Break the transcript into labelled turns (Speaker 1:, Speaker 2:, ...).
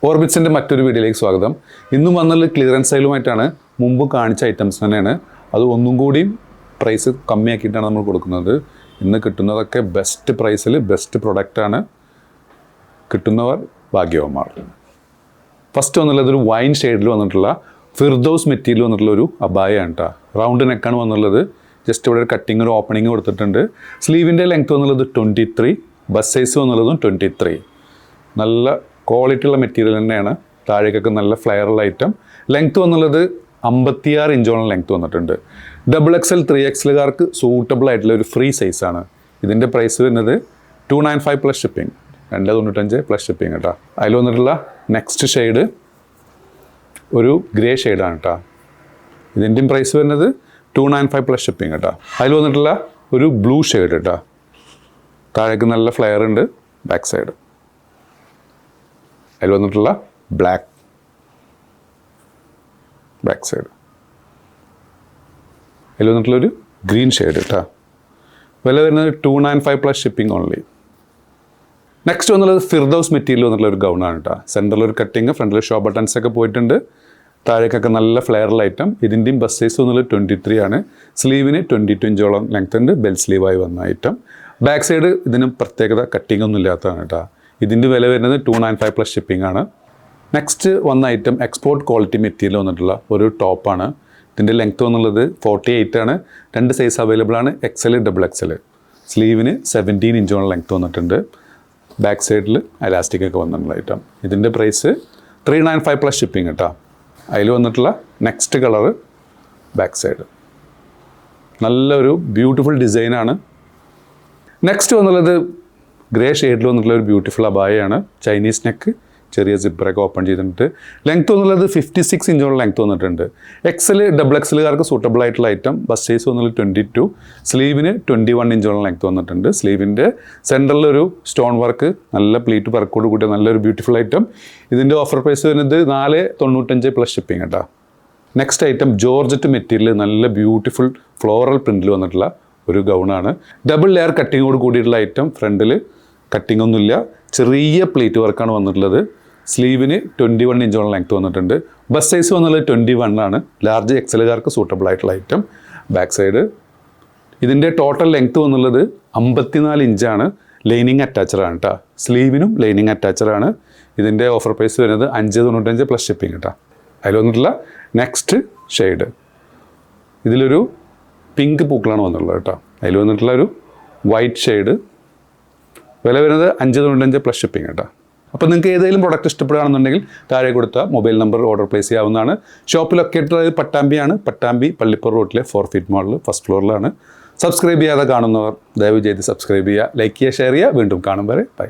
Speaker 1: ഓർബിറ്റ്സിൻ്റെ മറ്റൊരു വീഡിയോയിലേക്ക് സ്വാഗതം. ഇന്നും വന്നുള്ള ക്ലിയറൻസ് സെയിലുമായിട്ടാണ്. മുമ്പ് കാണിച്ച ഐറ്റംസ് തന്നെയാണ്. അത് ഒന്നും കൂടിയും പ്രൈസ് കമ്മിയാക്കിയിട്ടാണ് നമ്മൾ കൊടുക്കുന്നത്. ഇന്ന് കിട്ടുന്നതൊക്കെ ബെസ്റ്റ് പ്രൈസിൽ ബെസ്റ്റ് പ്രൊഡക്റ്റാണ്. കിട്ടുന്നവർ ഭാഗ്യവന്മാർ. ഫസ്റ്റ് വന്നുള്ളത് ഒരു വൈൻ ഷെയ്ഡിൽ വന്നിട്ടുള്ള ഫിർദൗസ് മെറ്റീരിയൽ വന്നിട്ടുള്ള ഒരു അബായാണ് കേട്ടോ. റൗണ്ട് നെക്കാണ് വന്നുള്ളത്. ജസ്റ്റ് ഇവിടെ ഒരു കട്ടിങ് ഒരു ഓപ്പണിങ് കൊടുത്തിട്ടുണ്ട്. സ്ലീവിൻ്റെ ലെങ്ത് വന്നുള്ളത് 23, ബസ് സൈസ് വന്നുള്ളതും 23. നല്ല ക്വാളിറ്റി ഉള്ള മെറ്റീരിയൽ തന്നെയാണ്. താഴേക്കൊക്കെ നല്ല ഫ്ലെയറുള്ള ഐറ്റം. ലെങ്ത് വന്നുള്ളത് 56 ഇഞ്ചോളം ലെങ്ത് വന്നിട്ടുണ്ട്. XXL 3XLകാർക്ക് സൂട്ടബിൾ ആയിട്ടുള്ള ഒരു ഫ്രീ സൈസാണ്. ഇതിൻ്റെ പ്രൈസ് വരുന്നത് 295 പ്ലസ് ഷിപ്പിംഗ്, 295 പ്ലസ് ഷിപ്പിംഗ് കേട്ടോ. അതിൽ വന്നിട്ടുള്ള നെക്സ്റ്റ് ഷെയ്ഡ് ഒരു ഗ്രേ ഷെയ്ഡാണ് കേട്ടോ. ഇതിൻ്റെയും പ്രൈസ് വരുന്നത് 295 പ്ലസ് ഷിപ്പിംഗ് കേട്ടോ. അതിൽ വന്നിട്ടുള്ള ഒരു ബ്ലൂ ഷെയ്ഡ് കേട്ടോ. താഴേക്ക് നല്ല ഫ്ലെയർ ഉണ്ട്. ബാക്ക് സൈഡ് അതിൽ വന്നിട്ടുള്ള ബ്ലാക്ക് ബാക്ക് സൈഡ്. അതിൽ വന്നിട്ടുള്ളൊരു ഗ്രീൻ ഷെയ്ഡ് കേട്ടോ. വില വരുന്നത് 295 പ്ലസ് ഷിപ്പിംഗ് ഓൺലി. നെക്സ്റ്റ് വന്നുള്ളത് ഫിർദൗസ് മെറ്റീരിയൽ വന്നിട്ടുള്ള ഒരു ഗൗണാണ് കേട്ടോ. സെൻറ്ററിൽ ഒരു കട്ടിങ്, ഫ്രണ്ടിൽ ഷോ ബട്ടൺസ് ഒക്കെ പോയിട്ടുണ്ട്. താഴേക്കൊക്കെ നല്ല ഫ്ലെയറുള്ള ഐറ്റം. ഇതിൻ്റെയും ബസ് സൈസ് വന്നുള്ളത് 23 ആണ്. സ്ലീവിന് 22 ഇഞ്ചോളം ലെങ്ത് ഉണ്ട്. ബെൽ സ്ലീവായി വന്ന ഐറ്റം. ബാക്ക് സൈഡ് ഇതിന് പ്രത്യേകത കട്ടിങ് ഒന്നും ഇല്ലാത്തതാണ് കേട്ടോ. ഇതിൻ്റെ വില വരുന്നത് 295 പ്ലസ് ഷിപ്പിംഗ് ആണ്. നെക്സ്റ്റ് വന്ന ഐറ്റം എക്സ്പോർട്ട് ക്വാളിറ്റി മെറ്റീരിയൽ വന്നിട്ടുള്ള ഒരു ടോപ്പാണ്. ഇതിൻ്റെ ലെങ്ത് വന്നുള്ളത് 48 ആണ്. 2 സൈസ് അവൈലബിൾ ആണ്, XL XXL. സ്ലീവിന് 17 ഇഞ്ചോളം ലെങ്ത് വന്നിട്ടുണ്ട്. ബാക്ക് സൈഡിൽ അലാസ്റ്റിക് ഒക്കെ വന്നിട്ടുള്ള ഐറ്റം. ഇതിൻ്റെ പ്രൈസ് 395 പ്ലസ് ഷിപ്പിംഗ് കേട്ടോ. അതിൽ വന്നിട്ടുള്ള നെക്സ്റ്റ് കളറ് ബാക്ക് സൈഡ് നല്ലൊരു ബ്യൂട്ടിഫുൾ ഡിസൈനാണ്. നെക്സ്റ്റ് വന്നുള്ളത് ഗ്രേ ഷെയ്ഡിൽ വന്നിട്ടുള്ള ഒരു ബ്യൂട്ടിഫുൾ അബായയാണ്. ചൈനീസ് നെക്ക്, ചെറിയ സിപ്പറൊക്കെ ഓപ്പൺ ചെയ്തിട്ടുണ്ട്. ലെങ്ത് വന്നുള്ളത് 56 ഇഞ്ചോളം ലെങ്ത് വന്നിട്ടുണ്ട്. XL XXLകാർക്ക് സൂട്ടബിൾ ആയിട്ടുള്ള ഐറ്റം. ബസ് സൈസ് വന്നുള്ളത് 22. സ്ലീവിന് 21 ഇഞ്ചോളം ലെങ്ത് വന്നിട്ടുണ്ട്. സ്ലീവിൻ്റെ സെൻറ്ററിലൊരു സ്റ്റോൺ വർക്ക്, നല്ല പ്ലീറ്റ് വർക്കോട് കൂടിയ നല്ലൊരു ബ്യൂട്ടിഫുൾ ഐറ്റം. ഇതിൻ്റെ ഓഫർ പ്രൈസ് വരുന്നത് 495 പ്ലസ് ഷിപ്പിംഗ് കേട്ടോ. നെക്സ്റ്റ് ഐറ്റം ജോർജറ്റ് മെറ്റീരിയൽ, നല്ല ബ്യൂട്ടിഫുൾ ഫ്ലോറൽ പ്രിൻറ്റിൽ വന്നിട്ടുള്ള ഒരു ഗൗണാണ്. ഡബിൾ ലെയർ കട്ടിങ്ങോട് കൂടിയിട്ടുള്ള ഐറ്റം. ഫ്രണ്ടിൽ കട്ടിംഗ് ഒന്നുമില്ല, ചെറിയ പ്ലേറ്റ് വർക്കാണ് വന്നിട്ടുള്ളത്. സ്ലീവിന് 21 ഇഞ്ചോളം ലെങ്ത് വന്നിട്ടുണ്ട്. ബസ് സൈസ് വന്നുള്ളത് 21 ആണ്. ലാർജ് XLകാർക്ക് സൂട്ടബിൾ ആയിട്ടുള്ള ഐറ്റം. ബാക്ക് സൈഡ് ഇതിൻ്റെ ടോട്ടൽ ലെങ്ത് വന്നുള്ളത് 54 ഇഞ്ചാണ്. ലൈനിങ് അറ്റാച്ചറാണ് കേട്ടോ. സ്ലീവിനും ലൈനിങ് അറ്റാച്ചറാണ്. ഇതിൻ്റെ ഓഫർ പ്രൈസ് വരുന്നത് 595 പ്ലസ് ഷിപ്പിംഗ് കേട്ടോ. അതിൽ വന്നിട്ടുള്ള നെക്സ്റ്റ് ഷെയ്ഡ് ഇതിലൊരു പിങ്ക് പൂക്കളാണ് വന്നിട്ടുള്ളത് കേട്ടോ. അതിൽ വന്നിട്ടുള്ള ഒരു വൈറ്റ് ഷെയ്ഡ്. വില വരുന്നത് 595 പ്ലസ് ഷിപ്പിംഗ് കേട്ടോ. അപ്പോൾ നിങ്ങൾക്ക് ഏതെങ്കിലും പ്രൊഡക്റ്റ് ഇഷ്ടപ്പെടുകയാണെന്നുണ്ടെങ്കിൽ താഴെ കൊടുത്ത മൊബൈൽ നമ്പർ ഓർഡർ പ്ലേസ് ചെയ്യാവുന്നതാണ്. ഷോപ്പ് ലൊക്കേറ്റഡ് പട്ടാമ്പിയാണ്. പട്ടാമ്പി പള്ളിപ്പുറ റോട്ടിലെ 4 ഫീറ്റ് മാളിൽ ഫസ്റ്റ് ഫ്ലോറിലാണ്. സബ്സ്ക്രൈബ് ചെയ്യാതെ കാണുന്നവർ ദയവ് ചെയ്ത് സബ്സ്ക്രൈബ് ചെയ്യുക, ലൈക്ക് ചെയ്യുക, ഷെയർ ചെയ്യുക. വീണ്ടും കാണും വരെ ബൈ.